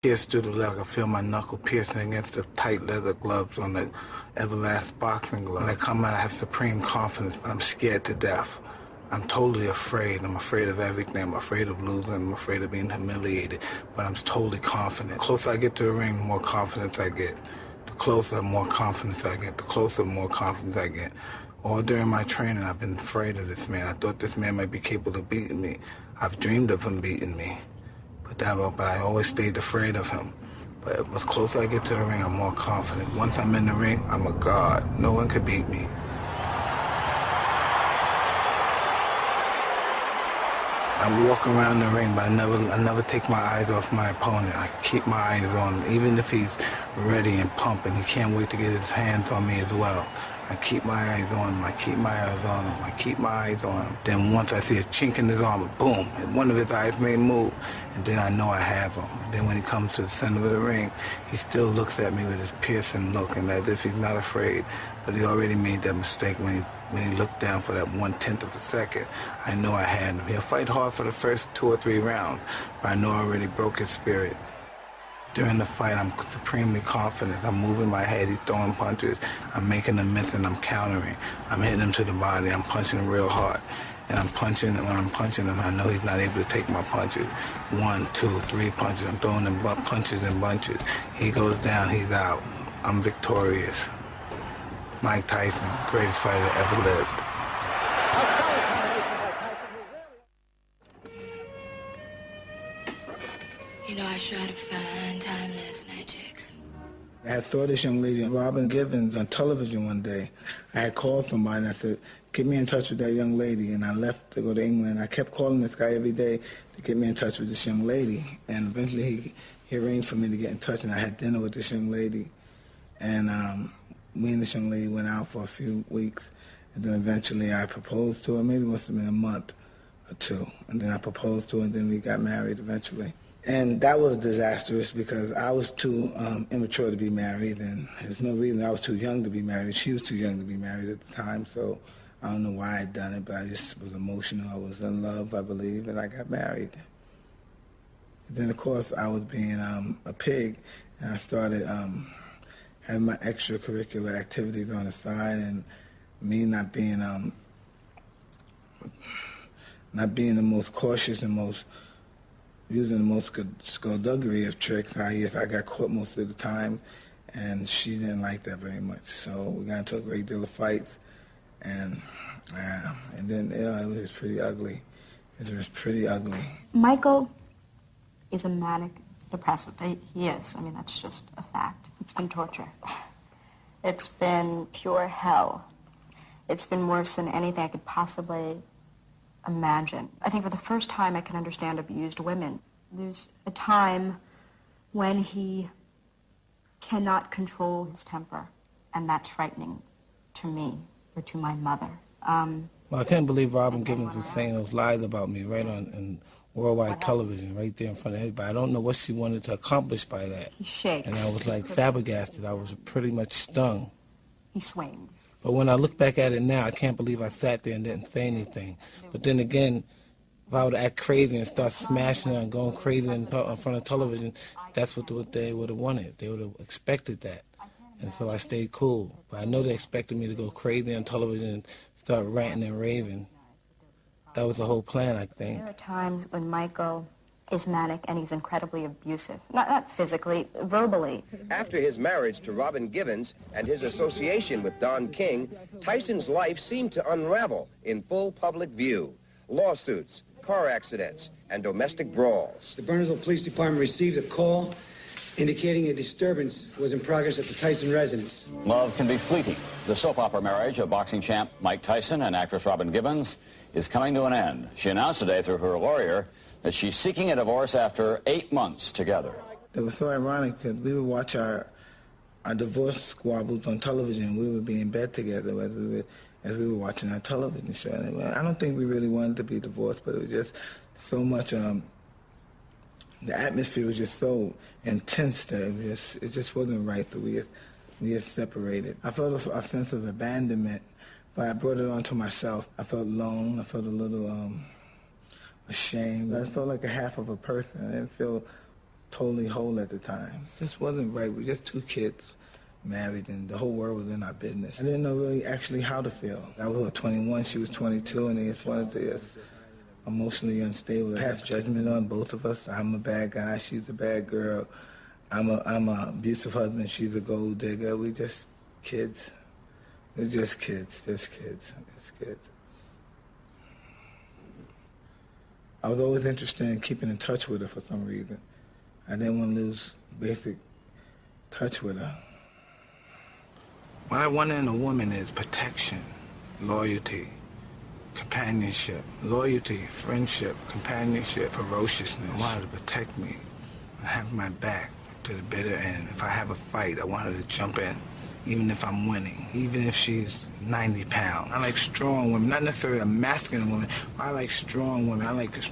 Pierced through the leg, I feel my knuckle piercing against the tight leather gloves on the Everlast boxing glove. When I come out, I have supreme confidence, but I'm scared to death. I'm totally afraid. I'm afraid of everything. I'm afraid of losing. I'm afraid of being humiliated, but I'm totally confident. The closer I get to the ring, the more confidence I get. The closer, more confidence I get. The closer, more confidence I get. All during my training, I've been afraid of this man. I thought this man might be capable of beating me. I've dreamed of him beating me, but I always stayed afraid of him. But the closer I get to the ring, I'm more confident. Once I'm in the ring, I'm a god. No one could beat me. I walk around the ring, but I never take my eyes off my opponent. I keep my eyes on him. Even if he's ready and pumping, he can't wait to get his hands on me as well. I keep my eyes on him. I keep my eyes on him. I keep my eyes on him. Then once I see a chink in his armor, boom, and one of his eyes may move, and then I know I have him. Then when he comes to the center of the ring, he still looks at me with his piercing look, and as if he's not afraid. But he already made that mistake when he looked down for that 1/10 of a second. I know I had him. He'll fight hard for the first 2 or 3 rounds, but I know I already broke his spirit. During the fight, I'm supremely confident. I'm moving my head, he's throwing punches. I'm making him miss and I'm countering. I'm hitting him to the body, I'm punching him real hard. And I'm punching, and when I'm punching him, I know he's not able to take my punches. 1, 2, 3 punches. I'm throwing him punches and bunches. He goes down, he's out. I'm victorious. Mike Tyson, greatest fighter ever lived. You know, I sure had a fine time last night, Jax. I saw this young lady, Robin Givens, on television one day. I had called somebody and I said, get me in touch with that young lady. And I left to go to England. I kept calling this guy every day to get me in touch with this young lady. And eventually he arranged for me to get in touch, and I had dinner with this young lady. And me and this young lady went out for a few weeks. And then eventually I proposed to her. Maybe it must have been a month or 2. And then I proposed to her, and then we got married eventually. And that was disastrous because I was too immature to be married, and there's no reason. I was too young to be married. She was too young to be married at the time, so I don't know why I'd done it, but I just was emotional. I was in love, I believe, and I got married. Then, of course, I was being a pig, and I started having my extracurricular activities on the side, and me not being the most cautious and using the most skullduggery of tricks. I got caught most of the time, and she didn't like that very much. So we got into a great deal of fights, and then it was just pretty ugly. It was pretty ugly. Michael is a manic depressive. He is. I mean, that's just a fact. It's been torture. It's been pure hell. It's been worse than anything I could possibly imagine. I think for the first time I can understand abused women. There's a time when he cannot control his temper, and that's frightening to me or to my mother. Well, I couldn't believe Robin Givens was saying those lies about me right on worldwide television, right there in front of everybody. I don't know what she wanted to accomplish by that. He shakes. And I was like flabbergasted. I was pretty much stung. He swings. But when I look back at it now, I can't believe I sat there and didn't say anything. But then again, if I would act crazy and start smashing and going crazy in front of television, that's what they would have wanted. They would have expected that. And so I stayed cool. But I know they expected me to go crazy on television and start ranting and raving. That was the whole plan, I think. There are times when Michael is manic and he's incredibly abusive. Not physically, verbally. After his marriage to Robin Givens and his association with Don King, Tyson's life seemed to unravel in full public view. Lawsuits, car accidents, and domestic brawls. The Burnsville Police Department received a call indicating a disturbance was in progress at the Tyson residence. Love can be fleeting. The soap opera marriage of boxing champ Mike Tyson and actress Robin Givens is coming to an end. She announced today through her lawyer that she's seeking a divorce after 8 months together. It was so ironic because we would watch our divorce squabbles on television. We would be in bed together as we were watching our television show. And I don't think we really wanted to be divorced, but it was just so much. The atmosphere was just so intense that it just wasn't right. So we just separated. I felt a sense of abandonment, but I brought it onto myself. I felt alone. I felt a little ashamed. I felt like a half of a person. I didn't feel totally whole at the time. It just wasn't right. We were just two kids, married, and the whole world was in our business. I didn't know really actually how to feel. I was 21, she was 22, and it's one of the emotionally unstable. Pass judgment on both of us. I'm a bad guy, she's a bad girl. I'm a abusive husband, she's a gold digger. We just kids. We're just kids. I was always interested in keeping in touch with her for some reason. I didn't want to lose basic touch with her. What I wanted in a woman is protection, loyalty, companionship. Loyalty, friendship, companionship, ferociousness. I wanted to protect me and have my back to the bitter end. If I have a fight, I want her to jump in, even if I'm winning, even if she's 90 pounds. I like strong women, not necessarily a masculine woman, but I like strong women. I like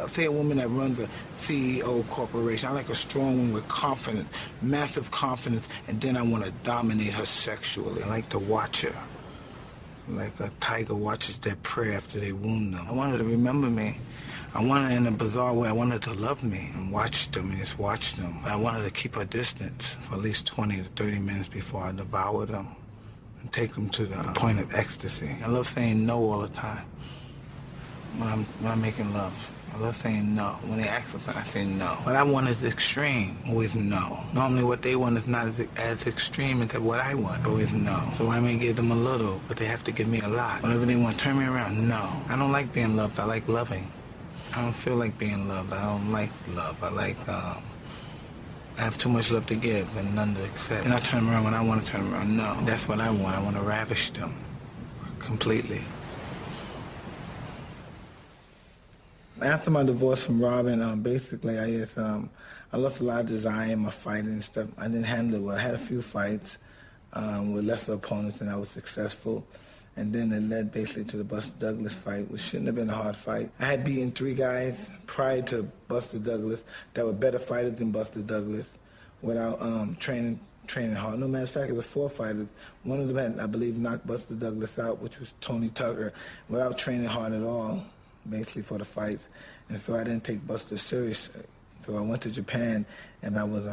say a woman that runs a CEO corporation. I like a strong woman with confidence, massive confidence, and then I want to dominate her sexually. I like to watch her, like a tiger watches their prey after they wound them. I want her to remember me. I want her in a bizarre way. I want her to love me and watch them and just watch them. I want her to keep her distance for at least 20 to 30 minutes before I devour them and take them to the point of ecstasy. I love saying no all the time when I'm making love. I love saying no. When they ask for something, I say no. What I want is extreme, always no. Normally what they want is not as extreme as what I want, always no. So I may give them a little, but they have to give me a lot. Whenever they want to turn me around, no. I don't like being loved, I like loving. I don't feel like being loved. I don't like love. I have too much love to give and none to accept. And I turn around when I want to turn around. No, that's what I want. I want to ravish them completely. After my divorce from Robin, basically I lost a lot of desire in my fighting and stuff. I didn't handle it well. I had a few fights with lesser opponents and I was successful. And then it led basically to the Buster Douglas fight, which shouldn't have been a hard fight. I had beaten 3 guys prior to Buster Douglas that were better fighters than Buster Douglas without training hard. No matter of fact, it was 4 fighters. One of them had, I believe, knocked Buster Douglas out, which was Tony Tucker, without training hard at all, basically for the fights. And so I didn't take Buster seriously. So I went to Japan and I was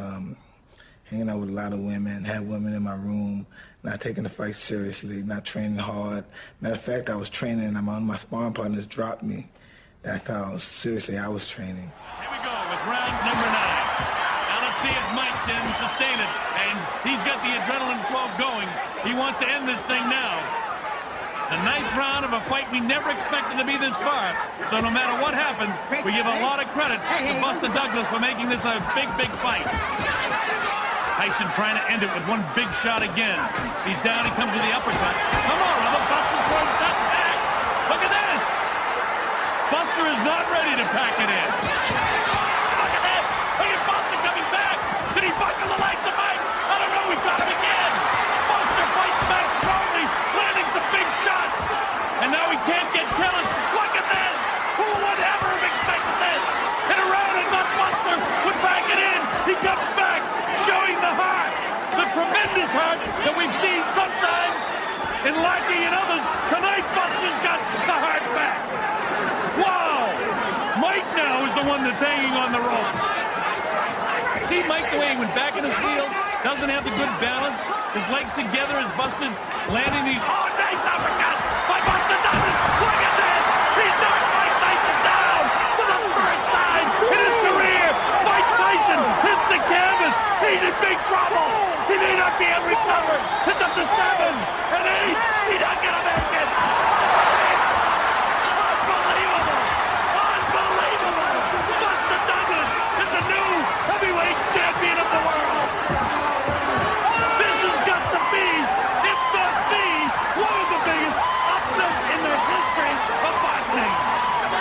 hanging out with a lot of women, had women in my room, not taking the fight seriously, not training hard. Matter of fact, I was training and one of my sparring partners dropped me. That's how seriously I was training. Here we go with round number 9. Now let's see if Mike can sustain it. And he's got the adrenaline flow going. He wants to end this thing now. The 9th round of a fight we never expected to be this far. So no matter what happens, we give a lot of credit to Buster Douglas for making this a big, big fight. Tyson trying to end it with one big shot again. He's down, he comes with the uppercut. Come on, brother, Buster's throwing shot back. Look at this. Buster is not ready to pack it in. Look at this. Look at Buster coming back. Did he buckle the lights of Mike? I don't know, we've got him again. Buster fights back strongly, landing some big shots. And now he can't get careless. Look at this. Who would ever have expected this? And around and not Buster would pack it in. He comes back, showing the heart, the tremendous heart that we've seen sometimes in Lackey and others. Tonight, Buster's got the heart back. Wow! Mike now is the one that's hanging on the rope. See Mike the way he went back in his heels, doesn't have the good balance. His legs together as Buster landing these. Oh, nice uppercut by Buster Douglas. Look at this! He's knocked Mike Tyson down for the first time in his career. Mike Tyson hits the canvas. He's in big trouble. He may not be able to recover. It's up to 7 and 8. He's not going to make it. Unbelievable. Unbelievable. Buster Douglas is a new heavyweight champion of the world. This has got to be, if not the, one of the biggest upsets in the history of boxing.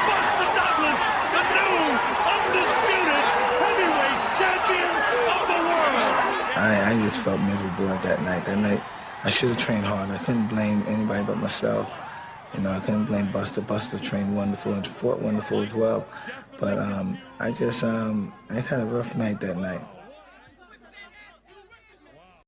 Buster Douglas, the new, undisputed heavyweight champion of the world. I just felt miserable that night. That night, I should have trained hard. I couldn't blame anybody but myself. You know, I couldn't blame Buster. Buster trained wonderful and fought wonderful as well. But I just had a rough night that night.